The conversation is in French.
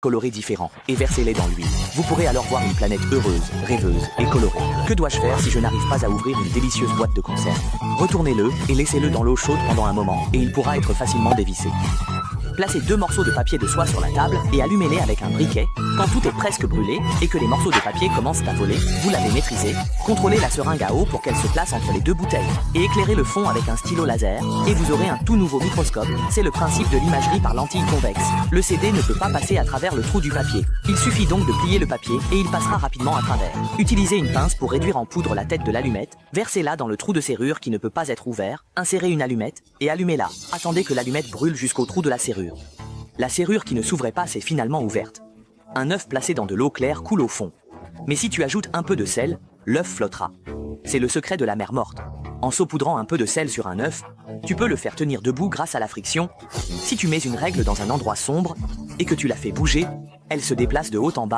colorés différents et versez-les dans l'huile. Vous pourrez alors voir une planète heureuse, rêveuse et colorée. Que dois-je faire si je n'arrive pas à ouvrir une délicieuse boîte de conserve? Retournez-le et laissez-le dans l'eau chaude pendant un moment et il pourra être facilement dévissé. Placez 2 morceaux de papier de soie sur la table et allumez-les avec un briquet. Quand tout est presque brûlé et que les morceaux de papier commencent à voler, vous l'avez maîtrisé. Contrôlez la seringue à eau pour qu'elle se place entre les 2 bouteilles et éclairez le fond avec un stylo laser et vous aurez un tout nouveau microscope. C'est le principe de l'imagerie par lentille convexe. Le CD ne peut pas passer à travers le trou du papier. Il suffit donc de plier le papier et il passera rapidement à travers. Utilisez une pince pour réduire en poudre la tête de l'allumette. Versez-la dans le trou de serrure qui ne peut pas être ouvert. Insérez une allumette et allumez-la. Attendez que l'allumette brûle jusqu'au trou de la serrure. La serrure qui ne s'ouvrait pas s'est finalement ouverte. Un œuf placé dans de l'eau claire coule au fond. Mais si tu ajoutes un peu de sel, l'œuf flottera. C'est le secret de la mer morte. En saupoudrant un peu de sel sur un œuf, tu peux le faire tenir debout grâce à la friction. Si tu mets une règle dans un endroit sombre et que tu la fais bouger, elle se déplace de haut en bas.